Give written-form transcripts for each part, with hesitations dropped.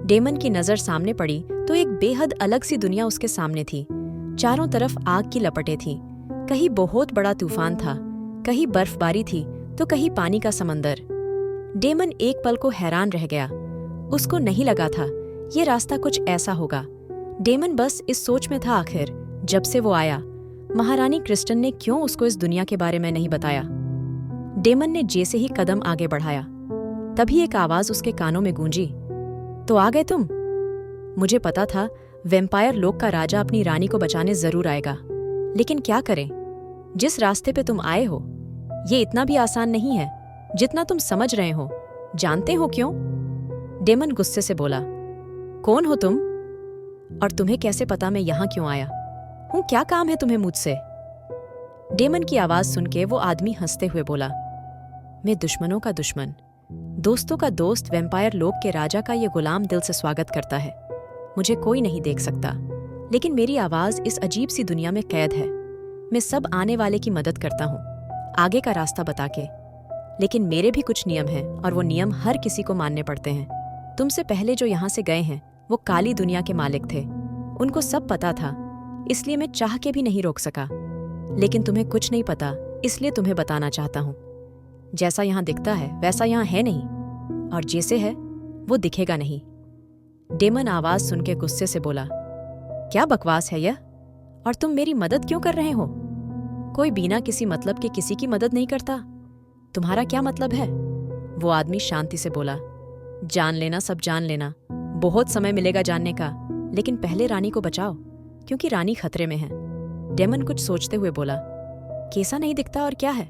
Daemon की नजर सामने पड़ी तो एक बेहद अलग सी दुनिया उसके सामने थी। चारों तरफ आग की लपटें थीं। कहीं बहुत बड़ा तूफान था, कहीं बर्फबारी थी तो कहीं पानी का समंदर। डेमन एक पल को हैरान रह गया। उसको नहीं लगा था ये रास्ता कुछ ऐसा होगा। डेमन बस इस सोच में था, आखिर जब से वो आया महारानी क्रिस्टन ने क्यों उसको इस दुनिया के बारे में नहीं बताया। डेमन ने जैसे ही कदम आगे बढ़ाया तभी एक आवाज उसके कानों में गूंजी, तो आ गए तुम। मुझे पता था वैम्पायर लोक का राजा अपनी रानी को बचाने जरूर आएगा, लेकिन क्या करें, जिस रास्ते पे तुम आए हो ये इतना भी आसान नहीं है जितना तुम समझ रहे हो। जानते हो क्यों? डेमन गुस्से से बोला, कौन हो तुम और तुम्हें कैसे पता मैं यहां क्यों आया हूं? क्या काम है तुम्हें मुझसे? डेमन की आवाज सुन के वो आदमी हंसते हुए बोला, मैं दुश्मनों का दुश्मन, दोस्तों का दोस्त वैम्पायर लोक के राजा का ये गुलाम दिल से स्वागत करता है। मुझे कोई नहीं देख सकता, लेकिन मेरी आवाज इस अजीब सी दुनिया में कैद है। मैं सब आने वाले की मदद करता हूँ, आगे का रास्ता बता के। लेकिन मेरे भी कुछ नियम हैं और वो नियम हर किसी को मानने पड़ते हैं। तुमसे पहले जो यहाँ से गए हैं वो काली दुनिया के मालिक थे, उनको सब पता था, इसलिए मैं चाह के भी नहीं रोक सका। लेकिन तुम्हें कुछ नहीं पता, इसलिए तुम्हें बताना चाहता हूँ। जैसा यहाँ दिखता है वैसा यहाँ है नहीं, और जैसे है वो दिखेगा नहीं। डेमन आवाज सुन के गुस्से से बोला, क्या बकवास है यह? और तुम मेरी मदद क्यों कर रहे हो? कोई बिना किसी मतलब के किसी की मदद नहीं करता। तुम्हारा क्या मतलब है? वो आदमी शांति से बोला, जान लेना, सब जान लेना। बहुत समय मिलेगा जानने का, लेकिन पहले रानी को बचाओ, क्योंकि रानी खतरे में है। डेमन कुछ सोचते हुए बोला, कैसा नहीं दिखता और क्या है?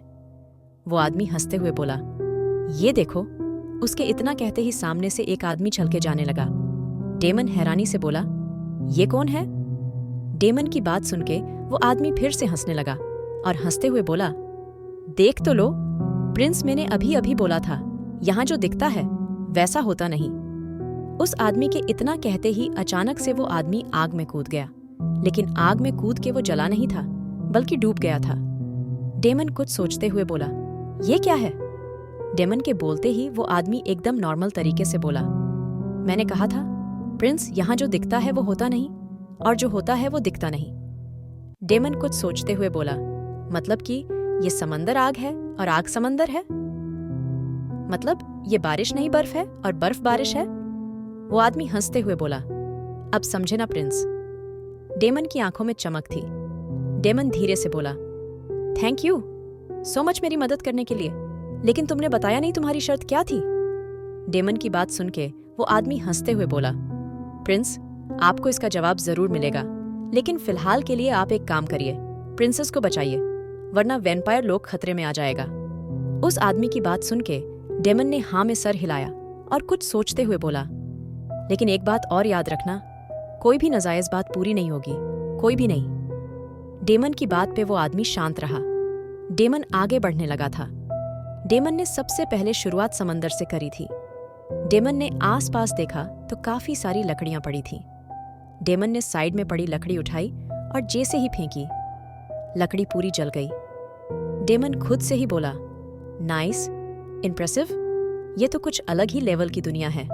वो आदमी हंसते हुए बोला, ये देखो। उसके इतना कहते ही सामने से एक आदमी चल के जाने लगा। डेमन हैरानी से बोला, ये कौन है? डेमन की बात सुन के वो आदमी फिर से हंसने लगा और हंसते हुए बोला, देख तो लो प्रिंस, मैंने अभी अभी बोला था यहाँ जो दिखता है वैसा होता नहीं। उस आदमी के इतना कहते ही अचानक से वो आदमी आग में कूद गया, लेकिन आग में कूद के वो जला नहीं था बल्कि डूब गया था। डेमन कुछ सोचते हुए बोला, ये क्या है? डेमन के बोलते ही वो आदमी एकदम नॉर्मल तरीके से बोला, मैंने कहा था प्रिंस, यहाँ जो दिखता है वो होता नहीं और जो होता है वो दिखता नहीं। डेमन कुछ सोचते हुए बोला, मतलब कि ये समंदर आग है और आग समंदर है? मतलब ये बारिश नहीं बर्फ है और बर्फ बारिश है? वो आदमी हंसते हुए बोला, अब समझे ना प्रिंस। डेमन की आंखों में चमक थी। डेमन धीरे से बोला, थैंक यू सो मच मेरी मदद करने के लिए, लेकिन तुमने बताया नहीं तुम्हारी शर्त क्या थी? डेमन की बात सुन के वो आदमी हंसते हुए बोला, प्रिंस, आपको इसका जवाब जरूर मिलेगा, लेकिन फिलहाल के लिए आप एक काम करिए, प्रिंसेस को बचाइए, वरना वैम्पायर लोग खतरे में आ जाएगा। उस आदमी की बात सुन के डेमन ने हाँ में सर हिलाया और कुछ सोचते हुए बोला, लेकिन एक बात और याद रखना, कोई भी नाजायज बात पूरी नहीं होगी, कोई भी नहीं। डेमन की बात पे वो आदमी शांत रहा। डेमन आगे बढ़ने लगा था। डेमन ने सबसे पहले शुरुआत समंदर से करी थी। डेमन ने आसपास देखा तो काफी सारी लकड़ियां पड़ी थीं। डेमन ने साइड में पड़ी लकड़ी उठाई और जैसे ही फेंकी, लकड़ी पूरी जल गई। डेमन खुद से ही बोला, नाइस, इम्प्रेसिव, ये तो कुछ अलग ही लेवल की दुनिया है।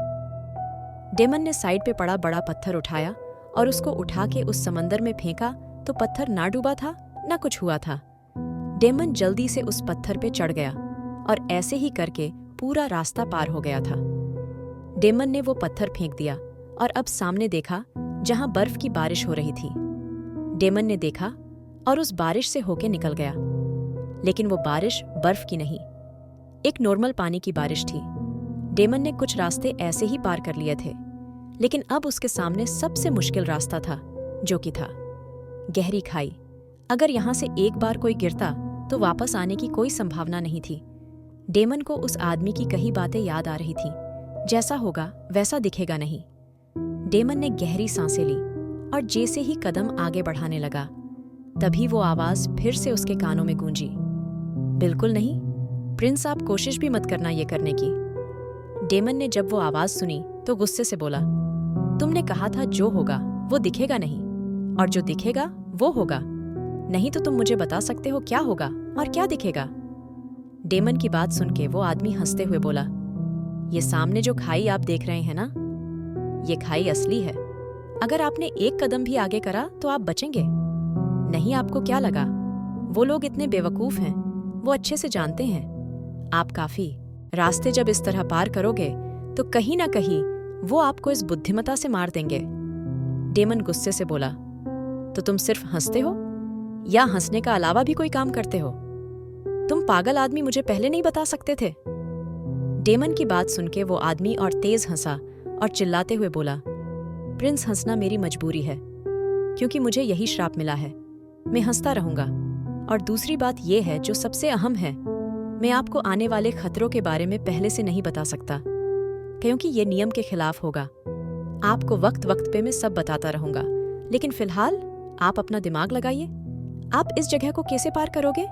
डेमन ने साइड पे पड़ा बड़ा पत्थर उठाया और उसको उठा के उस समंदर में फेंका तो पत्थर ना डूबा था ना कुछ हुआ था। डेमन जल्दी से उस पत्थर पे चढ़ गया और ऐसे ही करके पूरा रास्ता पार हो गया था। डेमन ने वो पत्थर फेंक दिया और अब सामने देखा जहां बर्फ की बारिश हो रही थी। डेमन ने देखा और उस बारिश से होके निकल गया, लेकिन वो बारिश बर्फ की नहीं, एक नॉर्मल पानी की बारिश थी। डेमन ने कुछ रास्ते ऐसे ही पार कर लिए थे, लेकिन अब उसके सामने सबसे मुश्किल रास्ता था, जो कि था गहरी खाई। अगर यहां से एक बार कोई गिरता तो वापस आने की कोई संभावना नहीं थी। डेमन को उस आदमी की कई बातें याद आ रही थीं, जैसा होगा वैसा दिखेगा नहीं। डेमन ने गहरी सांसें ली और जैसे ही कदम आगे बढ़ाने लगा, तभी वो आवाज फिर से उसके कानों में गूंजी, बिल्कुल नहीं प्रिंस, आप कोशिश भी मत करना ये करने की। डेमन ने जब वो आवाज सुनी तो गुस्से से बोला, तुमने कहा था जो होगा वो दिखेगा नहीं, और जो दिखेगा वो होगा, नहीं तो तुम मुझे बता सकते हो क्या होगा और क्या दिखेगा? डेमन की बात सुन के वो आदमी हंसते हुए बोला, ये सामने जो खाई आप देख रहे हैं ना, ये खाई असली है। अगर आपने एक कदम भी आगे करा तो आप बचेंगे। नहीं, आपको क्या लगा? वो लोग इतने बेवकूफ हैं, वो अच्छे से जानते हैं आप काफी। रास्ते जब इस तरह पार करोगे तो कहीं ना कहीं वो आपको इस बुद्धिमत्ता से मार देंगे। डेमन गुस्से से बोला, तो तुम सिर्फ हंसते हो या हंसने का अलावा भी कोई काम करते हो? तुम पागल आदमी मुझे पहले नहीं बता सकते थे? डेमन की बात सुनके वो आदमी और तेज हंसा और चिल्लाते हुए बोला, प्रिंस, हंसना मेरी मजबूरी है क्योंकि मुझे यही श्राप मिला है। मैं हंसता रहूंगा। और दूसरी बात यह है जो सबसे अहम है, मैं आपको आने वाले खतरों के बारे में पहले से नहीं बता सकता क्योंकि ये नियम के खिलाफ होगा। आपको वक्त वक्त पे मैं सब बताता रहूंगा, लेकिन फिलहाल आप अपना दिमाग लगाइए। आप इस जगह को कैसे पार करोगे?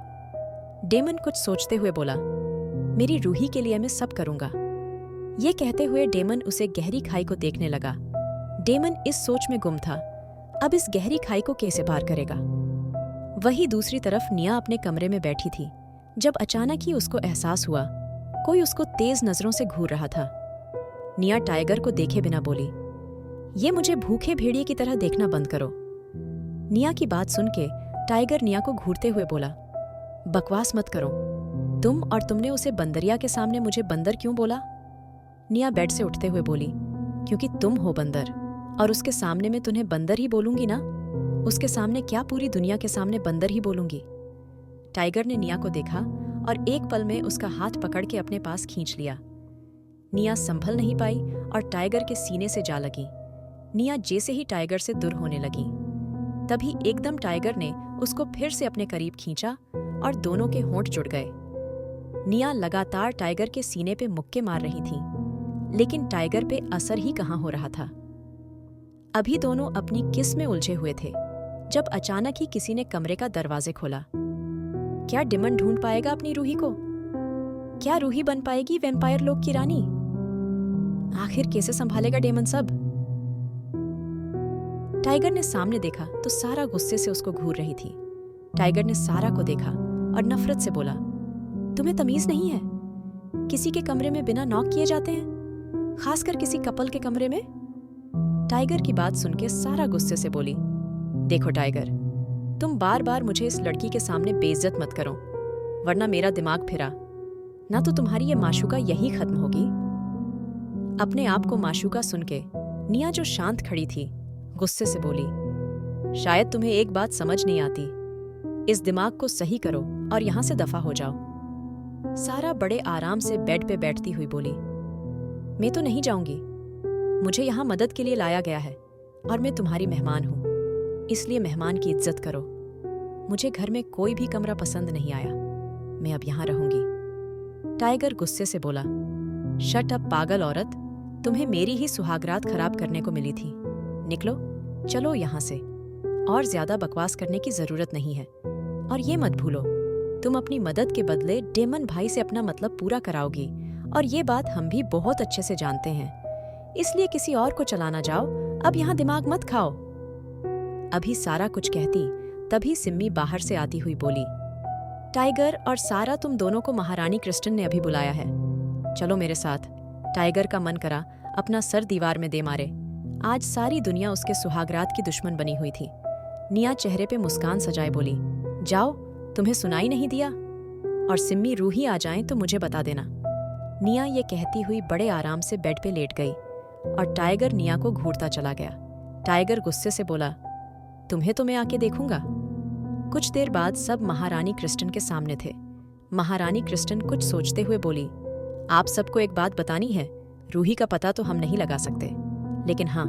डेमन कुछ सोचते हुए बोला, मेरी रूही के लिए मैं सब करूंगा। ये कहते हुए डेमन उसे गहरी खाई को देखने लगा। डेमन इस सोच में गुम था, अब इस गहरी खाई को कैसे पार करेगा। वहीं दूसरी तरफ निया अपने कमरे में बैठी थी जब अचानक ही उसको एहसास हुआ कोई उसको तेज नजरों से घूर रहा था। निया टाइगर को देखे बिना बोली, ये मुझे भूखे भेड़िए की तरह देखना बंद करो। निया की बात सुन के टाइगर निया को घूरते हुए बोला, बकवास मत करो। तुम और तुमने उसे बंदरिया के सामने मुझे बंदर क्यों बोला? निया बेड से उठते हुए बोली, क्योंकि तुम हो बंदर और उसके सामने मैं तुम्हें बंदर ही बोलूंगी ना। उसके सामने क्या, पूरी दुनिया के सामने बंदर ही बोलूंगी। टाइगर ने निया को देखा और एक पल में उसका हाथ पकड़ के अपने पास खींच लिया। निया संभल नहीं पाई और टाइगर के सीने से जा लगी। निया जैसे ही टाइगर से दूर होने लगी, तभी एकदम टाइगर ने उसको फिर से अपने करीब खींचा और दोनों के होंठ जुड़ गए। निया लगातार टाइगर के सीने पे मुक्के मार रही थी, लेकिन टाइगर पे असर ही कहाँ हो रहा था। अभी दोनों अपनी किस में उलझे हुए थे जब अचानक ही किसी ने कमरे का दरवाजे खोला। क्या डेमन ढूंढ पाएगा अपनी रूही को? क्या रूही बन पाएगी वैम्पायर लोक की रानी? आखिर कैसे संभालेगा डेमन सब? टाइगर ने सामने देखा तो सारा गुस्से से उसको घूर रही थी। टाइगर ने सारा को देखा और नफरत से बोला, तुम्हें तमीज नहीं है? किसी के कमरे में बिना नॉक किए जाते हैं, खासकर किसी कपल के कमरे में। टाइगर की बात सुनके सारा गुस्से से बोली, देखो टाइगर, तुम बार बार मुझे इस लड़की के सामने बेइज्जत मत करो, वरना मेरा दिमाग फिरा ना तो तुम्हारी ये माशूका यही खत्म होगी। अपने आप को माशूका सुनके निया जो शांत खड़ी थी गुस्से से बोली, शायद तुम्हें एक बात समझ नहीं आती। इस दिमाग को सही करो और यहां से दफा हो जाओ। सारा बड़े आराम से बेड पे बैठती हुई बोली, मैं तो नहीं जाऊंगी। मुझे यहाँ मदद के लिए लाया गया है और मैं तुम्हारी मेहमान हूँ, इसलिए मेहमान की इज्जत करो। मुझे घर में कोई भी कमरा पसंद नहीं आया, मैं अब यहाँ रहूंगी। टाइगर गुस्से से बोला, शट अप पागल औरत, तुम्हें मेरी ही सुहागरात खराब करने को मिली थी। निकलो, चलो यहाँ से। और ज्यादा बकवास करने की जरूरत नहीं है। और ये मत भूलो, तुम अपनी मदद के बदले डेमन भाई से अपना मतलब पूरा कराओगी, और ये बात हम भी बहुत अच्छे से जानते हैं। इसलिए किसी और को चलाना जाओ, अब यहाँ दिमाग मत खाओ। अभी सारा कुछ कहती तभी सिम्मी बाहर से आती हुई बोली, टाइगर और सारा, तुम दोनों को महारानी क्रिस्टन ने अभी बुलाया है, चलो मेरे साथ। टाइगर का मन करा अपना सर दीवार में दे मारे। आज सारी दुनिया उसके सुहागरात की दुश्मन बनी हुई थी। निया चेहरे पे मुस्कान सजाए बोली, जाओ, तुम्हें सुनाई नहीं दिया? और सिम्मी रूही आ जाएं तो मुझे बता देना। निया ये कहती हुई बड़े आराम से बेड पे लेट गई और टाइगर निया को घूरता चला गया। टाइगर गुस्से से बोला, तुम्हें तो मैं आके देखूंगा। कुछ देर बाद सब महारानी क्रिस्टन के सामने थे। महारानी क्रिस्टन कुछ सोचते हुए बोली, आप सबको एक बात बतानी है, रूही का पता तो हम नहीं लगा सकते, लेकिन हाँ,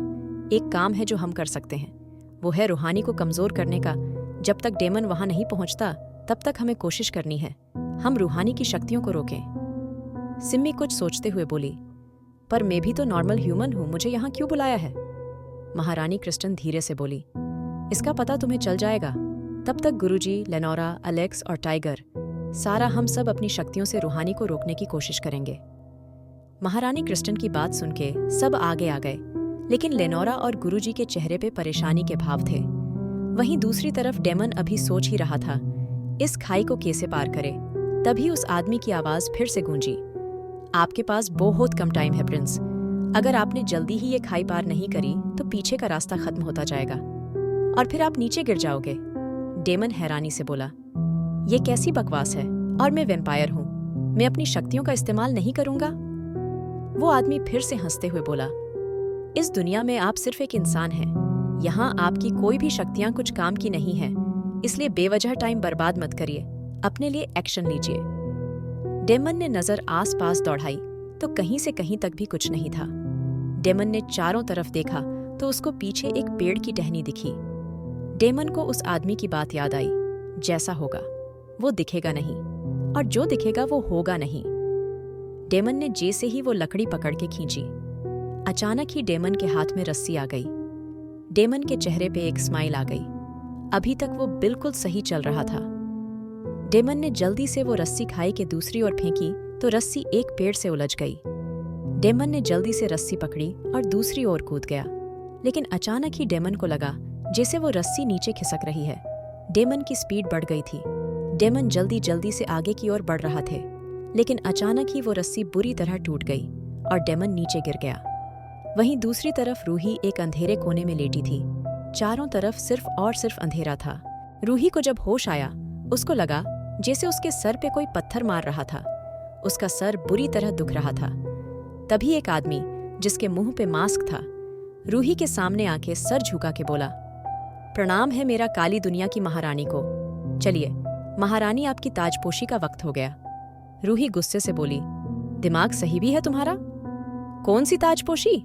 एक काम है जो हम कर सकते हैं, वो है रूहानी को कमजोर करने का। जब तक डेमन वहां नहीं पहुंचता तब तक हमें कोशिश करनी है, हम रूहानी की शक्तियों को रोकें। सिम्मी कुछ सोचते हुए बोली, पर मैं भी तो नॉर्मल ह्यूमन हूं, मुझे यहाँ क्यों बुलाया है? महारानी क्रिस्टन धीरे से बोली, इसका पता तुम्हें चल जाएगा। तब तक गुरुजी, लेनोरा, अलेक्स और टाइगर, सारा, हम सब अपनी शक्तियों से रूहानी को रोकने की कोशिश करेंगे। महारानी क्रिस्टन की बात सुनके सब आगे आ गए, लेकिन लेनोरा और गुरुजी के चेहरे पे परेशानी के भाव थे। वहीं दूसरी तरफ डेमन अभी सोच ही रहा था इस खाई को कैसे पार करे। तभी उस आदमी की आवाज फिर से गूंजी, आपके पास बहुत कम टाइम है प्रिंस, अगर आपने जल्दी ही ये खाई पार नहीं करी तो पीछे का रास्ता खत्म होता जाएगा और फिर आप नीचे गिर जाओगे। डेमन हैरानी से बोला, ये कैसी बकवास है? और मैं वैम्पायर हूँ, मैं अपनी शक्तियों का इस्तेमाल नहीं करूंगा? वो आदमी फिर से हंसते हुए बोला, इस दुनिया में आप सिर्फ एक इंसान हैं। यहाँ आपकी कोई भी शक्तियाँ कुछ काम की नहीं है, इसलिए बेवजह टाइम बर्बाद मत करिए, अपने लिए एक्शन लीजिए। डेमन ने नजर आस पास दौड़ाई तो कहीं से कहीं तक भी कुछ नहीं था। डेमन ने चारों तरफ देखा तो उसको पीछे एक पेड़ की टहनी दिखी। डेमन को उस आदमी की बात याद आई, जैसा होगा वो दिखेगा नहीं और जो दिखेगा वो होगा नहीं। डेमन ने जैसे ही वो लकड़ी पकड़ के खींची, अचानक ही डेमन के हाथ में रस्सी आ गई। डेमन के चेहरे पे एक स्माइल आ गई। अभी तक वो बिल्कुल सही चल रहा था। डेमन ने जल्दी से वो रस्सी खाई के दूसरी ओर फेंकी तो रस्सी एक पेड़ से उलझ गई। डेमन ने जल्दी से रस्सी पकड़ी और दूसरी ओर कूद गया, लेकिन अचानक ही डेमन को लगा जैसे वो रस्सी नीचे खिसक रही है। डेमन की स्पीड बढ़ गई थी। डेमन जल्दी जल्दी से आगे की ओर बढ़ रहा थे, लेकिन अचानक ही वो रस्सी बुरी तरह टूट गई और डेमन नीचे गिर गया। वहीं दूसरी तरफ रूही एक अंधेरे कोने में लेटी थी। चारों तरफ सिर्फ और सिर्फ अंधेरा था। रूही को जब होश आया, उसको लगा जैसे उसके सर पे कोई पत्थर मार रहा था। उसका सर बुरी तरह दुख रहा था। तभी एक आदमी जिसके मुंह पे मास्क था, रूही के सामने आके सर झुका के बोला, प्रणाम है मेरा काली दुनिया की महारानी को। चलिए महारानी, आपकी ताजपोशी का वक्त हो गया। रूही गुस्से से बोली, दिमाग सही भी है तुम्हारा? कौन सी ताजपोशी?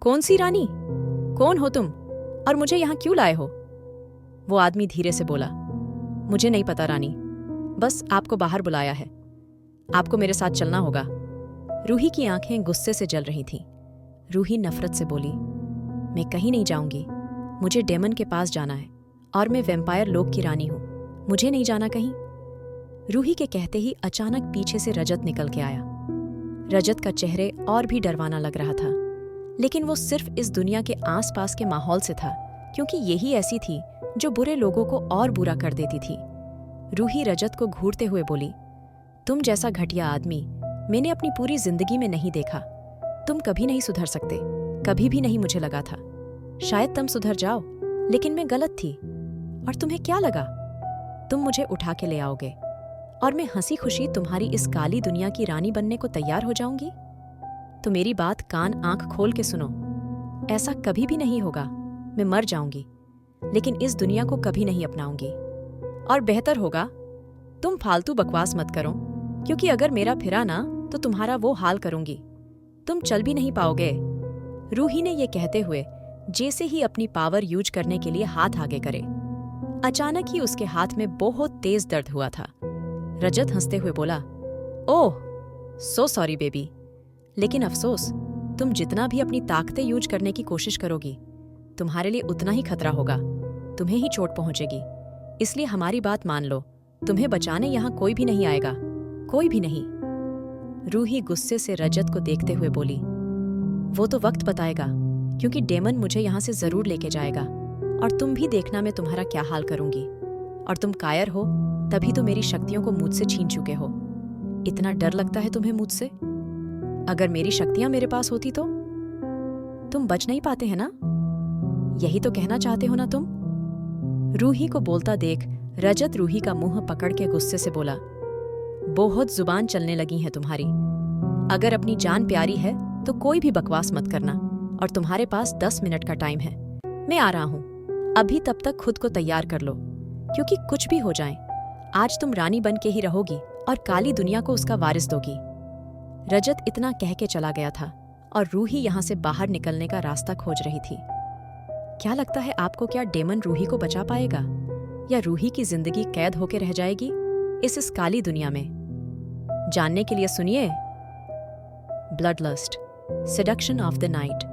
कौन सी रानी? कौन हो तुम और मुझे यहाँ क्यों लाए हो? वो आदमी धीरे से बोला, मुझे नहीं पता रानी, बस आपको बाहर बुलाया है। आपको मेरे साथ चलना होगा। रूही की आंखें गुस्से से जल रही थीं। रूही नफरत से बोली, मैं कहीं नहीं जाऊंगी, मुझे डेमन के पास जाना है और मैं वैम्पायर लोक की रानी हूं, मुझे नहीं जाना कहीं। रूही के कहते ही अचानक पीछे से रजत निकल के आया। रजत का चेहरे और भी डरवाना लग रहा था, लेकिन वो सिर्फ इस दुनिया के आसपास के माहौल से था, क्योंकि यही ऐसी थी जो बुरे लोगों को और बुरा कर देती थी। रूही रजत को घूरते हुए बोली, तुम जैसा घटिया आदमी मैंने अपनी पूरी जिंदगी में नहीं देखा। तुम कभी नहीं सुधर सकते, कभी भी नहीं मुझे लगा था। शायद तुम सुधर जाओ, लेकिन मैं गलत थी। और तुम्हें क्या लगा तुम मुझे उठा के ले आओगे और मैं हंसी खुशी तुम्हारी इस काली दुनिया की रानी बनने को तैयार हो जाऊंगी? तो मेरी बात कान आंख खोल के सुनो, ऐसा कभी भी नहीं होगा। मैं मर जाऊंगी, लेकिन इस दुनिया को कभी नहीं अपनाऊंगी। और बेहतर होगा तुम फालतू बकवास मत करो, क्योंकि अगर मेरा फिरा ना तो तुम्हारा वो हाल करूंगी, तुम चल भी नहीं पाओगे। रूही ने ये कहते हुए जैसे ही अपनी पावर यूज करने के लिए हाथ आगे करे, अचानक ही उसके हाथ में बहुत तेज दर्द हुआ था। रजत हंसते हुए बोला, ओह सो सॉरी बेबी, लेकिन अफसोस, तुम जितना भी अपनी ताकतें यूज करने की कोशिश करोगी, तुम्हारे लिए उतना ही खतरा होगा, तुम्हें ही चोट पहुंचेगी। इसलिए हमारी बात मान लो, तुम्हें बचाने यहाँ कोई भी नहीं आएगा, कोई भी नहीं। रूही गुस्से से रजत को देखते हुए बोली, वो तो वक्त बताएगा, क्योंकि डेमन मुझे यहाँ से जरूर लेके जाएगा और तुम भी देखना मैं तुम्हारा क्या हाल करूंगी। और तुम कायर हो, तभी तो मेरी शक्तियों को मुझसे छीन चुके हो। इतना डर लगता है तुम्हें मुझसे? अगर मेरी शक्तियां मेरे पास होती तो तुम बच नहीं पाते हैं ना? यही तो कहना चाहते हो ना तुम? रूही को बोलता देख रजत रूही का मुंह पकड़ के गुस्से से बोला, बहुत जुबान चलने लगी है तुम्हारी। अगर अपनी जान प्यारी है तो कोई भी बकवास मत करना, और तुम्हारे पास 10 मिनट का टाइम है। मैं आ रहा हूं, अभी तब तक खुद को तैयार कर लो, क्योंकि कुछ भी हो जाए आज तुम रानी बन के ही रहोगी और काली दुनिया को उसका वारिस दोगी। रजत इतना कह के चला गया था और रूही यहां से बाहर निकलने का रास्ता खोज रही थी। क्या लगता है आपको, क्या डेमन रूही को बचा पाएगा या रूही की जिंदगी कैद होकर रह जाएगी इस काली दुनिया में? जानने के लिए सुनिए blood lust, seduction of the night.